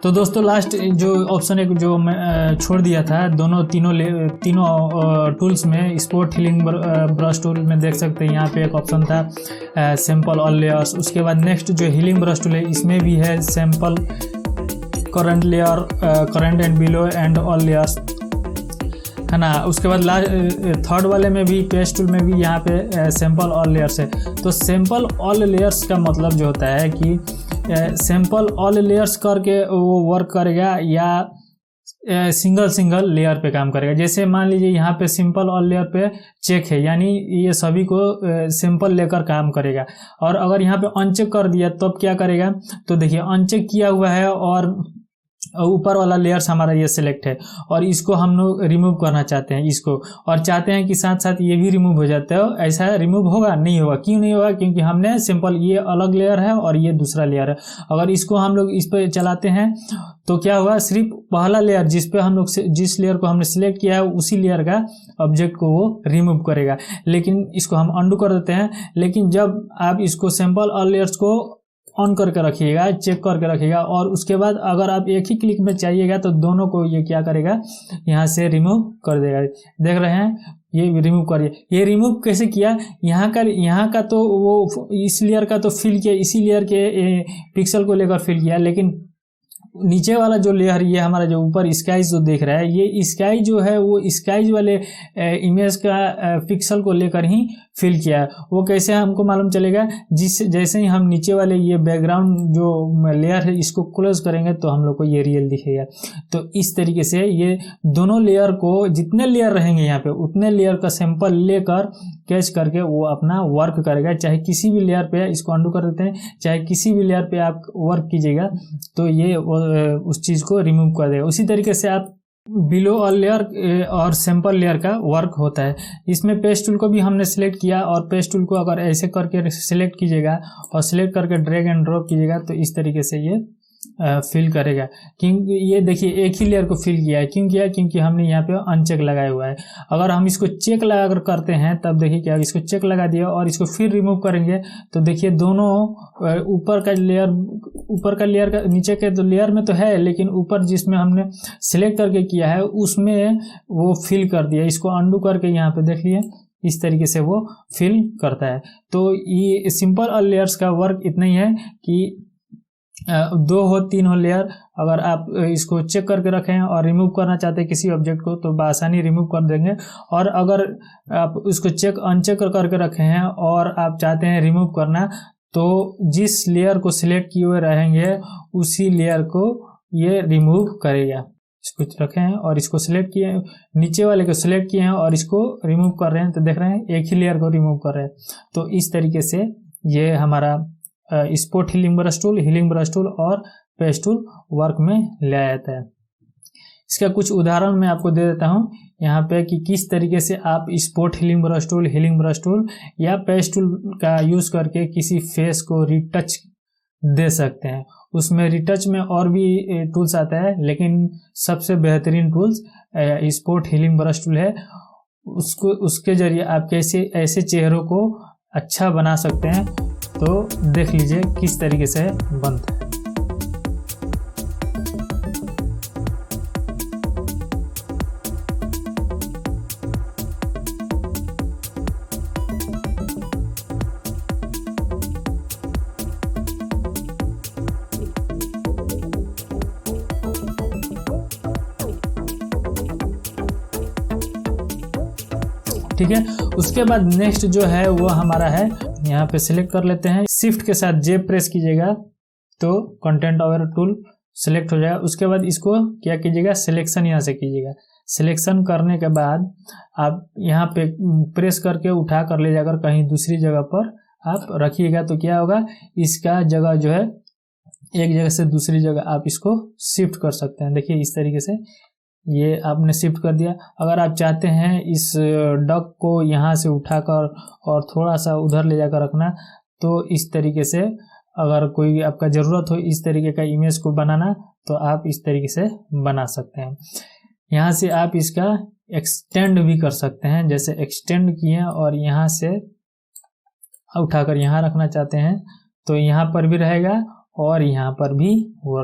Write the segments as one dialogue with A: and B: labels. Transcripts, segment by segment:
A: तो दोस्तों लास्ट जो ऑप्शन एक जो मैं छोड़ दिया था तीनों टूल्स में, स्पोर्ट हीलिंग ब्रश टूल में देख सकते हैं यहाँ पे एक ऑप्शन था सैंपल ऑल लेयर्स। उसके बाद नेक्स्ट जो हीलिंग ब्रश टूल है इसमें भी है sample current layer, current and below and all layers, है ना। उसके बाद थर्ड वाले में भी पेस्ट टूल में भी यहाँ पे सैंपल ऑल लेयर्स है। तो सैंपल ऑल लेयर्स का मतलब जो होता है कि सैंपल ऑल लेयर्स करके वो वर्क करेगा या सिंगल लेयर पे काम करेगा। जैसे मान लीजिए यहाँ पे सिंपल ऑल लेयर पे चेक है, यानी ये सभी को सैंपल लेकर काम करेगा। और अगर यहाँ पे अनचेक कर दिया तब क्या करेगा, तो देखिए अनचेक किया हुआ है और ऊपर वाला लेयर्स हमारा ये सिलेक्ट है और इसको हम लोग रिमूव करना चाहते हैं इसको, और चाहते हैं कि साथ साथ ये भी रिमूव हो जाता है। ऐसा रिमूव होगा? नहीं होगा। क्यों नहीं होगा? क्योंकि हमने सिंपल ये अलग लेयर है और ये दूसरा लेयर है। अगर इसको हम लोग इस पर चलाते हैं तो क्या होगा, सिर्फ पहला लेयर जिस पे हम लोग जिस लेयर को हमने सिलेक्ट किया है उसी लेयर का ऑब्जेक्ट को वो रिमूव करेगा। लेकिन इसको हम अंडू कर देते हैं। लेकिन जब आप इसको सैंपल ऑल लेयर्स को ऑन करके रखिएगा, चेक करके रखिएगा, और उसके बाद अगर आप एक ही क्लिक में चाहिएगा तो दोनों को ये क्या करेगा, यहाँ से रिमूव कर देगा। देख रहे हैं, ये रिमूव करिए। ये रिमूव कैसे किया, यहाँ का तो वो इस लेयर का तो फिल किया, इसी लेयर के पिक्सल को लेकर फिल किया, लेकिन नीचे वाला जो लेयर, ये हमारा जो ऊपर स्काइज जो देख रहा है, ये स्काई जो है वो स्काइज वाले इमेज का पिक्सल को लेकर ही फिल किया है। वो कैसे हमको मालूम चलेगा, जैसे ही हम नीचे वाले ये बैकग्राउंड जो लेयर है इसको क्लोज करेंगे तो हम लोग को ये रियल दिखेगा। तो इस तरीके से ये दोनों लेयर को, जितने लेयर रहेंगे यहाँ पे उतने लेयर का सैंपल लेकर कैच करके वो अपना वर्क करेगा। चाहे किसी भी लेयर पे, इसको अंडू कर देते हैं, चाहे किसी भी लेयर पे आप वर्क कीजिएगा तो ये उस चीज को रिमूव कर देगा। उसी तरीके से आप बिलो ऑल लेयर और सैंपल लेयर का वर्क होता है। इसमें पेस्ट टूल को भी हमने सिलेक्ट किया, और पेस्ट टूल को अगर ऐसे करके सिलेक्ट कीजिएगा और सिलेक्ट करके ड्रैग एंड ड्रॉप कीजिएगा तो इस तरीके से ये फिल करेगा। क्योंकि ये देखिए एक ही लेयर को फिल किया है। क्यों किया? क्योंकि हमने यहाँ पे अनचेक लगाया हुआ है। अगर हम इसको चेक लगा कर करते हैं तब देखिए क्या, इसको चेक लगा दिया और इसको फिर रिमूव करेंगे तो देखिए दोनों ऊपर का लेयर का नीचे के तो लेयर में तो है, लेकिन ऊपर जिसमें हमने सिलेक्ट करके किया है उसमें वो फिल कर दिया। इसको अंडू करके यहाँ पे देख लिए इस तरीके से वो फिल करता है। तो ये सिंपल ऑल लेयर्स का वर्क इतना ही है कि 2 हो 3 हो लेयर, अगर आप इसको चेक करके रखें और रिमूव करना चाहते हैं किसी ऑब्जेक्ट को तो बआसानी रिमूव कर देंगे। और अगर आप इसको अनचेक करके रखे हैं और आप चाहते हैं रिमूव करना, तो जिस लेयर को सिलेक्ट किए हुए रहेंगे उसी लेयर को ये रिमूव करेगा। इसको रखें और इसको सिलेक्ट किए, नीचे वाले को सिलेक्ट किए हैं और इसको रिमूव कर रहे हैं तो देख रहे हैं एक ही लेयर को रिमूव कर रहे हैं। तो इस तरीके से ये हमारा स्पोर्ट हीलिंग ब्रश टूल और पेस्ट टूल वर्क में ले आता है। इसका कुछ उदाहरण मैं आपको दे देता हूं यहाँ पे कि किस तरीके से आप स्पोर्ट हीलिंग ब्रश टूल या पेस्ट टूल का यूज करके किसी फेस को रिटच दे सकते हैं। उसमें रिटच में और भी टूल्स आता है, लेकिन सबसे बेहतरीन tools sport healing brush tool है। उसके जरिए आप कैसे ऐसे चेहरों को अच्छा बना सकते हैं, तो देख लीजिए किस तरीके से बनता है। ठीक है, उसके बाद नेक्स्ट जो है वो हमारा है, यहाँ पे सिलेक्ट कर लेते हैं, शिफ्ट के साथ जे प्रेस कीजिएगा तो कंटेंट अवेयर टूल सिलेक्ट हो जाएगा। उसके बाद इसको क्या कीजिएगा, सिलेक्शन यहाँ से कीजिएगा। सिलेक्शन करने के बाद आप यहाँ पे प्रेस करके उठा कर ले जाकर कहीं दूसरी जगह पर आप रखिएगा तो क्या होगा, इसका जगह जो है एक जगह से दूसरी जगह आप इसको शिफ्ट कर सकते हैं। देखिए इस तरीके से ये आपने शिफ्ट कर दिया। अगर आप चाहते हैं इस डक को यहाँ से उठाकर और थोड़ा सा उधर ले जाकर रखना, तो इस तरीके से अगर कोई आपका ज़रूरत हो इस तरीके का इमेज को बनाना तो आप इस तरीके से बना सकते हैं। यहाँ से आप इसका एक्सटेंड भी कर सकते हैं, जैसे एक्सटेंड किए और यहाँ से उठाकर यहाँ रखना चाहते हैं तो यहाँ पर भी रहेगा और यहाँ पर भी वो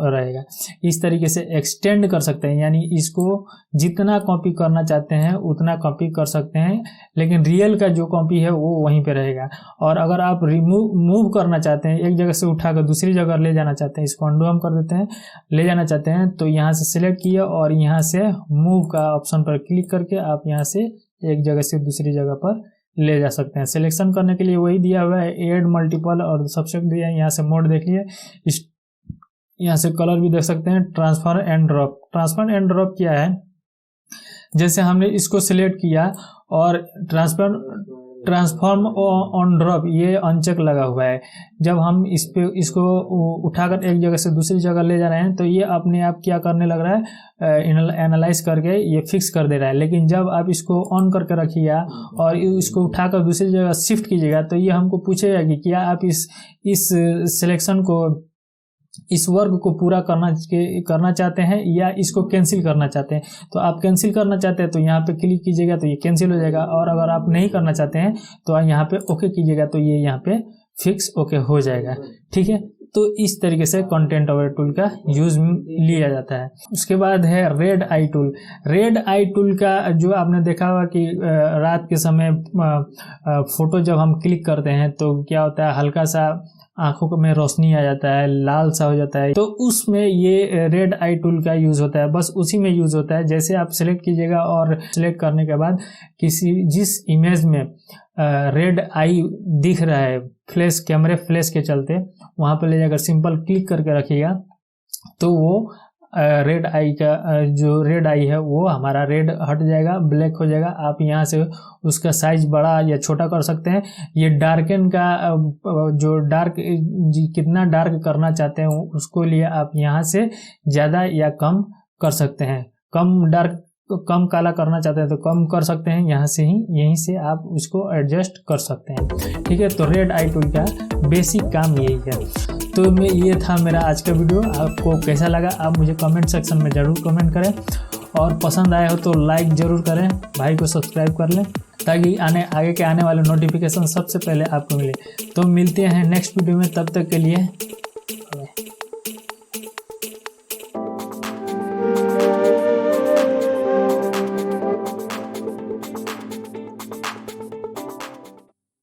A: रहेगा। इस तरीके से एक्सटेंड कर सकते हैं, यानी इसको जितना कॉपी करना चाहते हैं उतना कॉपी कर सकते हैं, लेकिन रियल का जो कॉपी है वो वहीं पे रहेगा। और अगर आप मूव करना चाहते हैं, एक जगह से उठाकर दूसरी जगह ले जाना चाहते हैं, इसको अंडू हम कर देते हैं, ले जाना चाहते हैं तो यहाँ से सिलेक्ट किया और यहाँ से मूव का ऑप्शन पर क्लिक करके आप यहाँ से एक जगह से दूसरी जगह पर ले जा सकते हैं। सिलेक्शन करने के लिए वही दिया हुआ है, ऐड मल्टीपल और सब्जेक्ट दिया है। यहाँ से मोड देख लिए, यहाँ से कलर भी देख सकते हैं। Transfer and drop, transfer and drop क्या है, जैसे हमने इसको सिलेक्ट किया और ट्रांसफॉर्म ऑन ड्रॉप ये अनचेक लगा हुआ है। जब हम इसको उठाकर एक जगह से दूसरी जगह ले जा रहे हैं तो ये अपने आप क्या करने लग रहा है, एनालाइज करके ये फिक्स कर दे रहा है। लेकिन जब आप इसको ऑन करके रखिएगा और इसको उठाकर दूसरी जगह शिफ्ट कीजिएगा तो ये हमको पूछेगा कि क्या आप इस सिलेक्शन को, इस वर्ग को पूरा करना चाहते हैं या इसको कैंसिल करना चाहते हैं। तो आप कैंसिल करना चाहते हैं तो यहाँ पे क्लिक कीजिएगा तो ये कैंसिल हो जाएगा, और अगर आप नहीं करना चाहते हैं तो यहाँ पे ओके कीजिएगा तो ये यहाँ पे फिक्स ओके हो जाएगा। ठीक है, तो इस तरीके से कंटेंट अवेयर टूल का यूज लिया जाता है। उसके बाद है red I tool. Red I tool का जो आपने देखा होगा कि रात के समय फोटो जब हम क्लिक करते हैं तो क्या होता है, हल्का सा आंखों में रोशनी आ जाता है, लाल सा हो जाता है, तो उसमें ये रेड आई टूल का यूज होता है। बस उसी में यूज होता है। जैसे आप सिलेक्ट कीजिएगा और सिलेक्ट करने के बाद जिस इमेज में रेड आई दिख रहा है फ्लैश, कैमरे फ्लैश के चलते, वहां पर ले जाकर सिंपल क्लिक करके रखिएगा तो वो रेड आई का जो रेड आई है वो हमारा रेड हट जाएगा, ब्लैक हो जाएगा। आप यहाँ से उसका साइज बड़ा या छोटा कर सकते हैं। ये डार्कन का जो डार्क, कितना डार्क करना चाहते हैं उसको लिए आप यहाँ से ज़्यादा या कम कर सकते हैं। कम काला करना चाहते हैं तो कम कर सकते हैं, यहाँ से ही यहीं से आप उसको एडजस्ट कर सकते हैं। ठीक है, तो रेड आई टूल का बेसिक काम यही है। तो ये था मेरा आज का वीडियो। आपको कैसा लगा आप मुझे कमेंट सेक्शन में ज़रूर कमेंट करें, और पसंद आए हो तो लाइक ज़रूर करें, भाई को सब्सक्राइब कर लें ताकि आगे के आने वाले नोटिफिकेशन सबसे पहले आपको मिले। तो मिलते हैं नेक्स्ट वीडियो में, तब तक के लिए